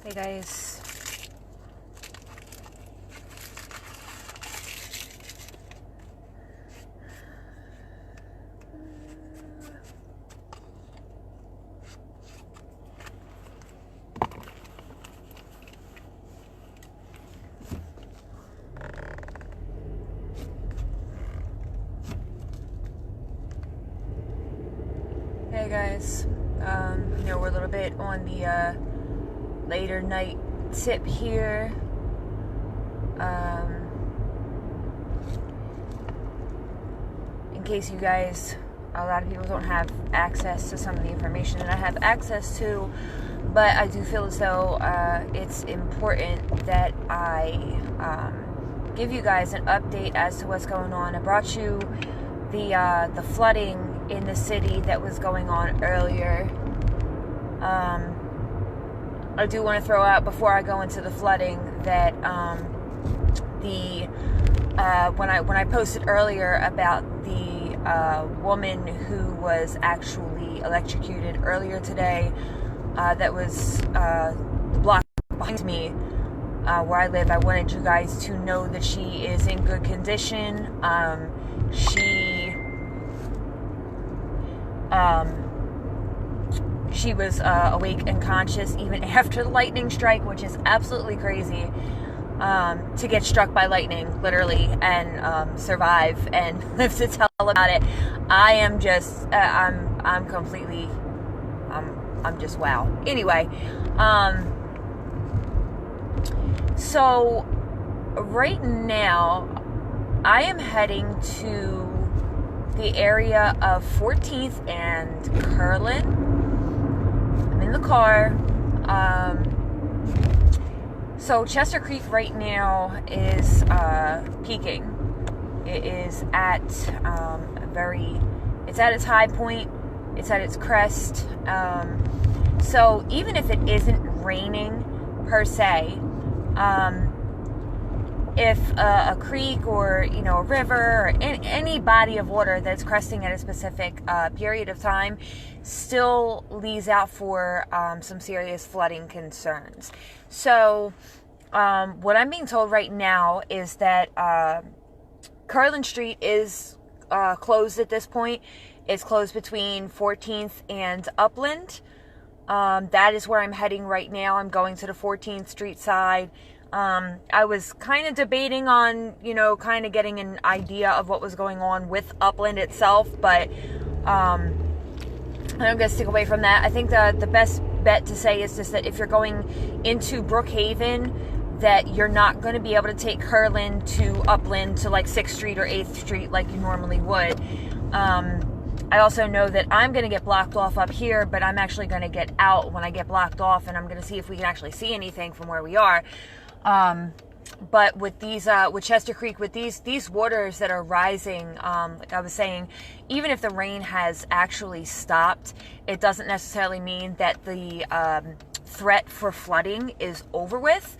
Hey guys. Hey guys. We're a little bit on the later night tip here. In case you guys, a lot of people don't have access to some of the information that I have access to, but I do feel as though it's important that I give you guys an update as to what's going on. I brought you the flooding in the city that was going on earlier. I do want to throw out before I go into the flooding that when I posted earlier about the woman who was actually electrocuted earlier today, that was the block behind me where I live. I wanted you guys to know that she is in good condition. She was awake and conscious even after the lightning strike, which is absolutely crazy, to get struck by lightning, literally, and survive and live to tell about it. I am just, I'm completely, I'm just wow. Anyway, so right now, I am heading to the area of 14th and Curlin. I'm in the car. So Chester Creek right now is peaking. It is at it's at its high point. It's at its crest. So even if it isn't raining per se, if a creek or a river or any body of water that's cresting at a specific period of time still leaves out for some serious flooding concerns. So what I'm being told right now is that Curlin Street is closed at this point. It's closed between 14th and Upland. That is where I'm heading right now. I'm going to the 14th Street side. I was kind of debating on, kind of getting an idea of what was going on with Upland itself, but I'm going to stick away from that. I think the best bet to say is just that if you're going into Brookhaven, that you're not going to be able to take Curlin to Upland to like 6th Street or 8th Street like you normally would. I also know that I'm going to get blocked off up here, but I'm actually going to get out when I get blocked off, and I'm going to see if we can actually see anything from where we are. But with these, with Chester Creek, with these waters that are rising, like I was saying, even if the rain has actually stopped, it doesn't necessarily mean that the threat for flooding is over with.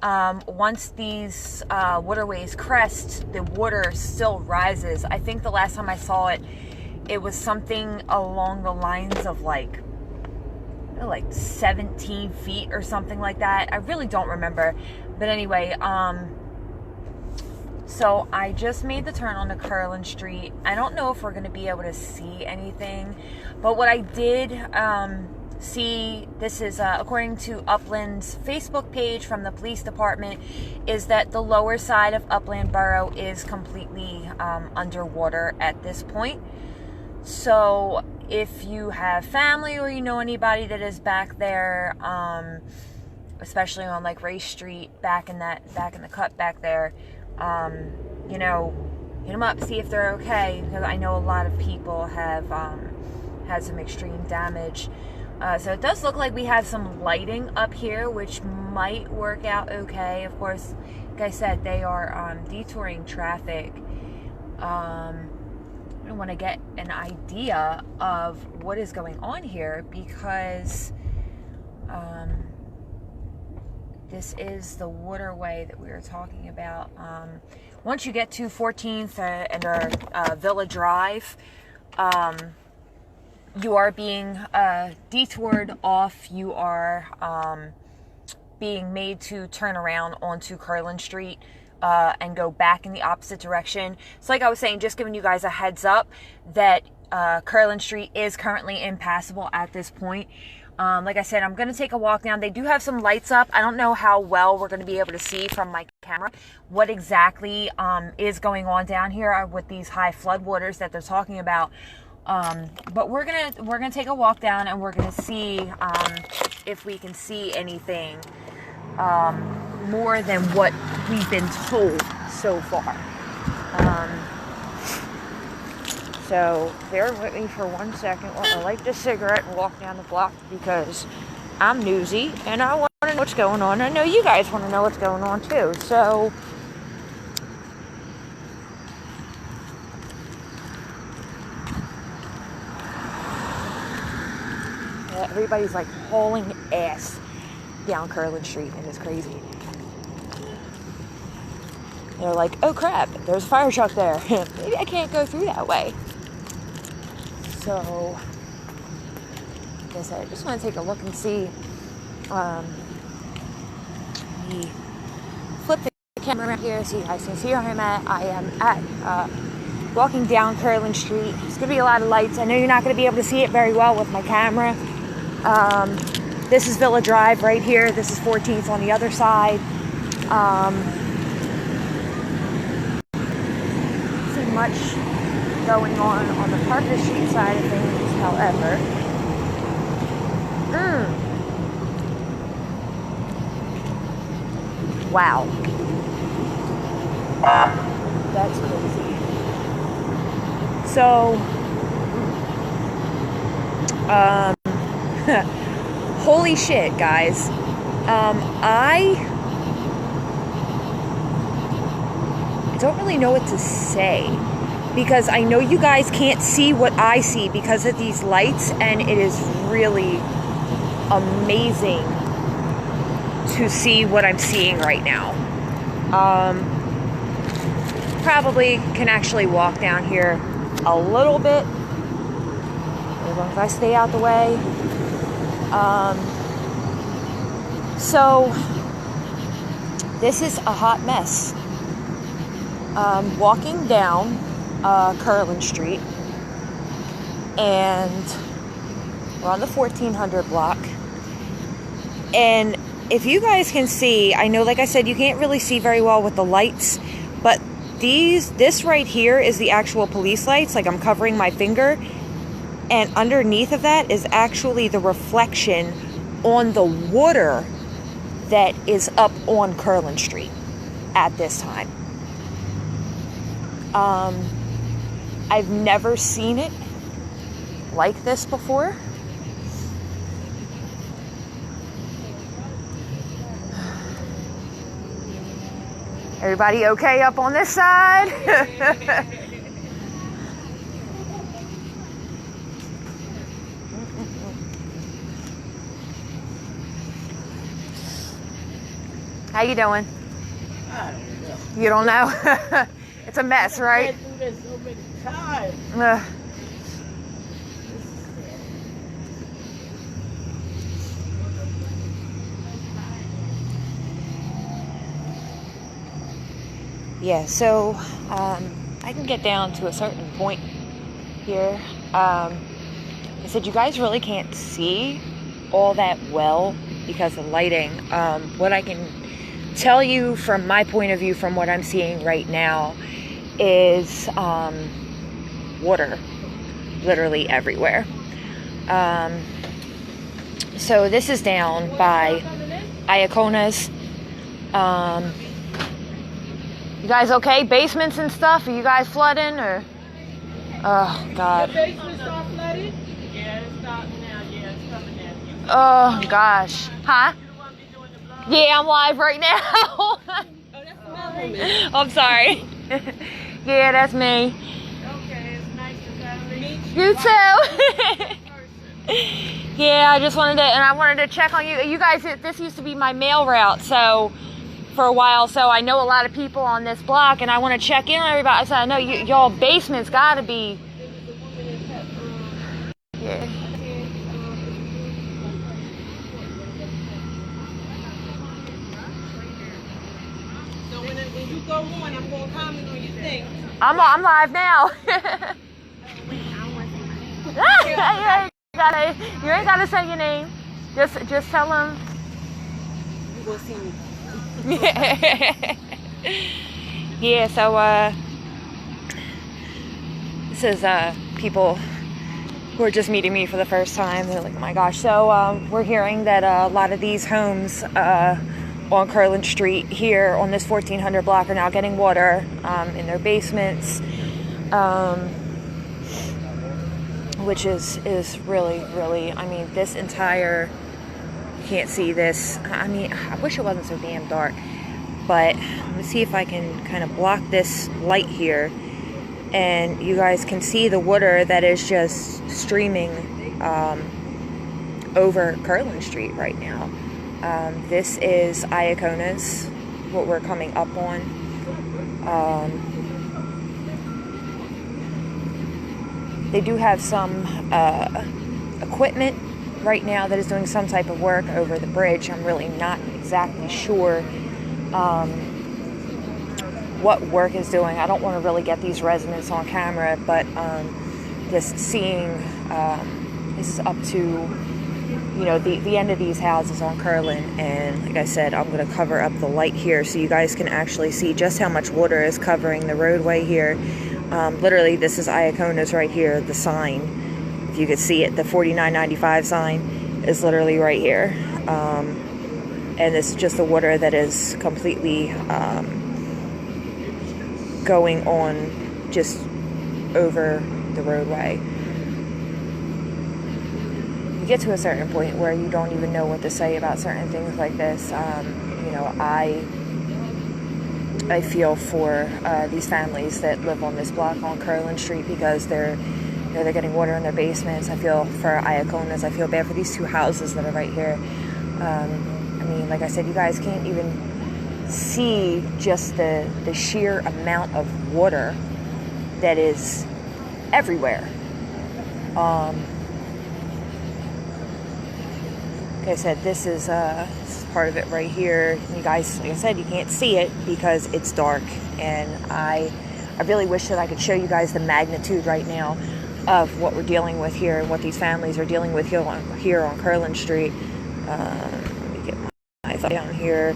Once these waterways crest, the water still rises. I think the last time I saw it, it was something along the lines of like 17 feet or something like that. I really don't remember. But anyway, so I just made the turn onto Curlin Street. I don't know if we're going to be able to see anything, but what I did see, this is according to Upland's Facebook page from the police department, is that the lower side of Upland Borough is completely underwater at this point. So if you have family or anybody that is back there, especially on like Race Street, back in the cut back there, hit them up, see if they're okay, because I know a lot of people have had some extreme damage. So it does look like we have some lighting up here, which might work out okay. Of course, like I said, they are detouring traffic. I want to get an idea of what is going on here, because this is the waterway that we were talking about. Once you get to 14th and Villa Drive, you are being detoured off. You are being made to turn around onto Curlin Street and go back in the opposite direction. So like I was saying, just giving you guys a heads up that Curlin Street is currently impassable at this point. Like I said, I'm going to take a walk down. They do have some lights up. I don't know how well we're going to be able to see from my camera what exactly is going on down here with these high floodwaters that they're talking about. But we're gonna take a walk down, and we're gonna see if we can see anything more than what we've been told so far. So bear with me for 1 second while I light this cigarette and walk down the block, because I'm newsy and I want to know what's going on. I know you guys want to know what's going on too. So everybody's like hauling ass down Curlin Street, and it's crazy. They're like, oh crap, there's a fire truck there. Maybe I can't go through that way. So, like I said, I just want to take a look and see. Flip the camera around here so you guys can see where I'm at. I am at walking down Curlin Street. There's going to be a lot of lights. I know you're not going to be able to see it very well with my camera. This is Villa Drive right here. This is 14th on the other side. See much going on the Parker Street side of things, however. Wow. That's crazy. So, holy shit, guys. I don't really know what to say, because I know you guys can't see what I see because of these lights, and it is really amazing to see what I'm seeing right now. Probably can actually walk down here a little bit as long as I stay out the way. So this is a hot mess. Walking down Curlin Street, and we're on the 1400 block, and if you guys can see, I know, like I said, you can't really see very well with the lights, but this right here is the actual police lights. Like, I'm covering my finger, and underneath of that is actually the reflection on the water that is up on Curlin Street at this time. I've never seen it like this before. Everybody okay up on this side? How you doing? I don't know. You don't know? It's a mess, right? I've been through this so many times. Yeah, so I can get down to a certain point here. I said you guys really can't see all that well because of lighting. What I can tell you from my point of view, from what I'm seeing right now, is water literally everywhere. So this is down by Iacona's. You guys okay? Basements and stuff? Are you guys flooding or? Oh God. The basement start flooding? Yeah, it's starting now. Yeah, it's coming down. Oh gosh. Huh? Yeah, I'm live right now. Oh, that's Melanie. I'm sorry. Yeah, that's me. Okay, it's nice to finally meet You too. Yeah, I just wanted to check on you. You guys, this used to be my mail route, so for a while, so I know a lot of people on this block, and I want to check in on everybody. I said, I know y'all basement's got to be. Yeah. gonna comment on your thing. I'm live now. You ain't gotta say your name. Just tell them. You gonna see me. Yeah, so this is people who are just meeting me for the first time. They're like, oh my gosh. So we're hearing that a lot of these homes on Curland Street here on this 1400 block are now getting water in their basements, which is really, really, I mean, this entire, you can't see this. I mean, I wish it wasn't so damn dark, but let me see if I can kind of block this light here, and you guys can see the water that is just streaming over Curland Street right now. This is Iacona's, what we're coming up on. They do have some equipment right now that is doing some type of work over the bridge. I'm really not exactly sure what work is doing. I don't want to really get these residents on camera, but just seeing this is up to, you know, the end of these houses on Curland, and like I said, I'm going to cover up the light here so you guys can actually see just how much water is covering the roadway here. Literally, this is Iacona's right here, the sign. If you could see it, the 49.95 sign is literally right here. And this is just the water that is completely going on just over the roadway. You get to a certain point where you don't even know what to say about certain things like this. You know, I feel for these families that live on this block on Curland Street because they're getting water in their basements. I feel for Iacona's. I feel bad for these two houses that are right here. I mean, like I said, you guys can't even see just the sheer amount of water that is everywhere. Like I said, this is part of it right here. You guys, like I said, you can't see it because it's dark, and I really wish that I could show you guys the magnitude right now of what we're dealing with here and what these families are dealing with here on Curland Street. Let me get my thumb down here,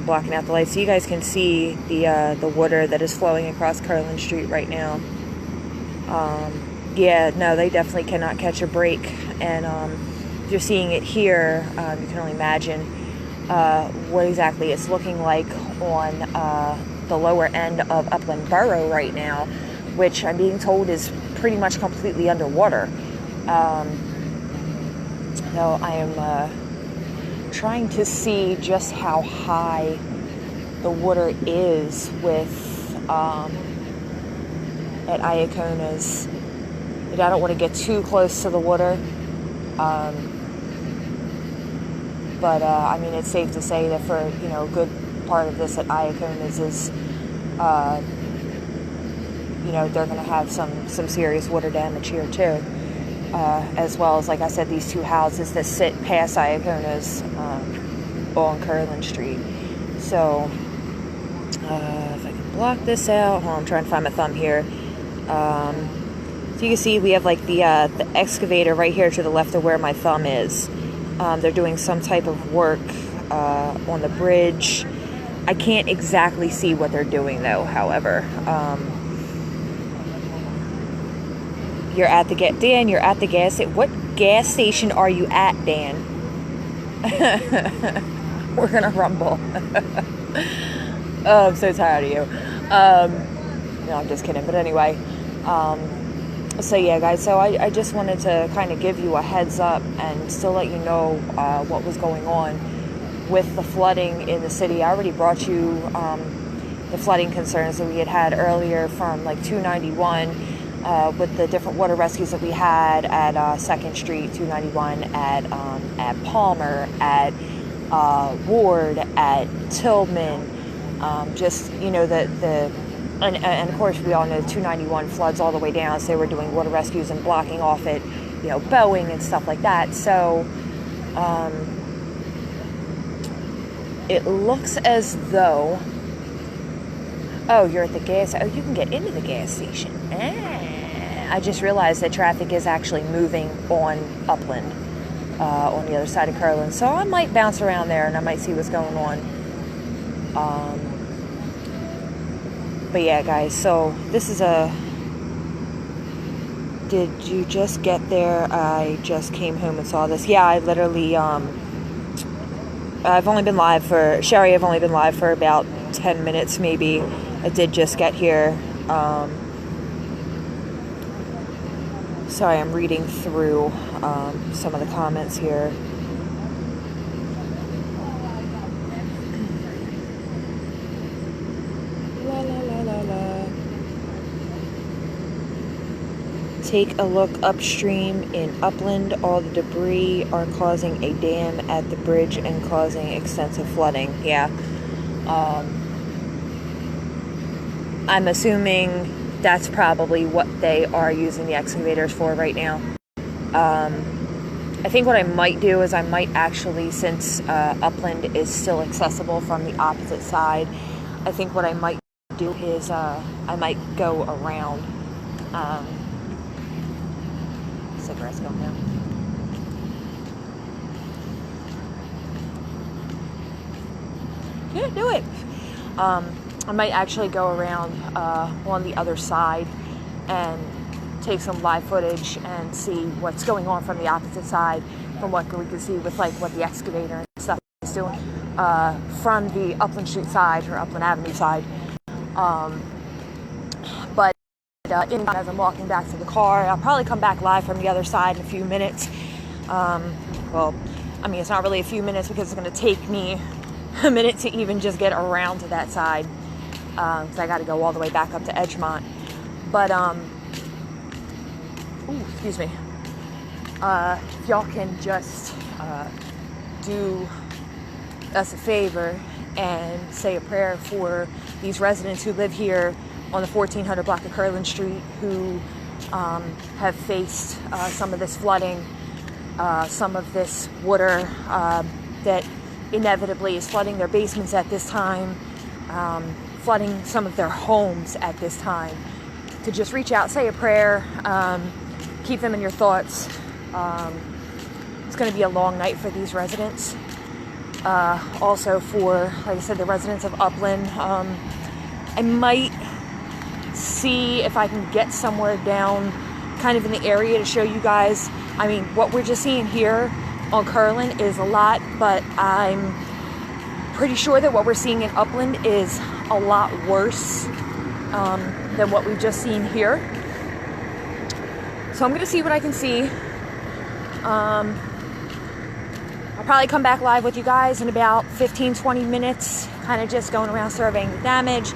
blocking out the lights so you guys can see the water that is flowing across Curland Street right now. Yeah, no, they definitely cannot catch a break, and you're seeing it here. You can only imagine what exactly it's looking like on the lower end of Upland Borough right now, which I'm being told is pretty much completely underwater. So I am trying to see just how high the water is with at Iacona's. I don't want to get too close to the water. But I mean, it's safe to say that for, you know, a good part of this at Iacona's is, you know, they're going to have some serious water damage here too, as well as, like I said, these two houses that sit past Iacona's on Curland Street. So if I can block this out, hold on, I'm trying to find my thumb here. So you can see we have like the excavator right here to the left of where my thumb is. They're doing some type of work on the bridge. I can't exactly see what they're doing though, however. You're at the Dan, you're at the gas station. What gas station are you at, Dan? We're gonna rumble. Oh, I'm so tired of you. No, I'm just kidding. But anyway, so yeah, guys, so I just wanted to kind of give you a heads up and still let you know what was going on with the flooding in the city. I already brought you the flooding concerns that we had earlier from like 291 with the different water rescues that we had at 2nd Street, 291, at Palmer, at Ward, at Tillman. Just, you know, and of course we all know 291 floods all the way down, so they were doing water rescues and blocking off at, you know, Boeing and stuff like that. So it looks as though Oh, you're at the gas. Oh, you can get into the gas station. I just realized that traffic is actually moving on Upland, on the other side of Curlin. So I might bounce around there and I might see what's going on. But yeah, guys. So this is a. Did you just get there? I just came home and saw this. Yeah, I literally. I've only been live for Sherry. I've only been live for about 10 minutes, maybe. I did just get here. Sorry, I'm reading through some of the comments here. La, la, la, la, la. Take a look upstream in Upland. All the debris are causing a dam at the bridge and causing extensive flooding. Yeah. I'm assuming that's probably what they are using the excavators for right now. I think what I might do is I might actually, since Upland is still accessible from the opposite side, I think what I might do is I might go around. Cigarettes going down. Can't do it. I might actually go around on the other side and take some live footage and see what's going on from the opposite side, from what we can see with like what the excavator and stuff is doing from the Upland Street side or Upland Avenue side. But as I'm walking back to the car, I'll probably come back live from the other side in a few minutes. Well, I mean, it's not really a few minutes because it's going to take me a minute to even just get around to that side. Because I got to go all the way back up to Edgemont. But, excuse me. If y'all can just do us a favor and say a prayer for these residents who live here on the 1400 block of Curlin Street who have faced some of this flooding, some of this water that inevitably is flooding their basements at this time, flooding some of their homes at this time, to just reach out, say a prayer, keep them in your thoughts. It's going to be a long night for these residents. Also for, like I said, the residents of Upland. I might see if I can get somewhere down kind of in the area to show you guys. I mean, what we're just seeing here on Curlin is a lot, but I'm pretty sure that what we're seeing in Upland is a lot worse than what we've just seen here. So I'm gonna see what I can see. I'll probably come back live with you guys in about 15-20 minutes, kind of just going around surveying the damage.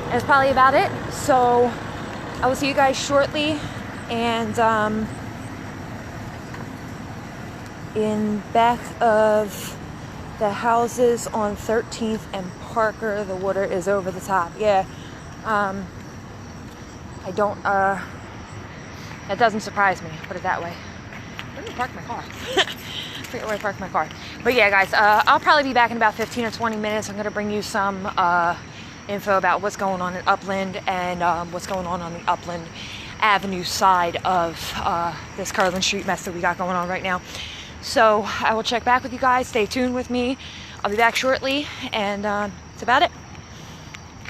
That's probably about it. So I will see you guys shortly. And in back of the houses on 13th and Parker, the water is over the top. Yeah. I don't, that doesn't surprise me, put it that way. Where did I park my car? I forget where I parked my car. But yeah, guys, I'll probably be back in about 15 or 20 minutes. I'm going to bring you some info about what's going on in Upland and what's going on the Upland Avenue side of this Curlin Street mess that we got going on right now. So I will check back with you guys. Stay tuned with me. I'll be back shortly, and that's about it.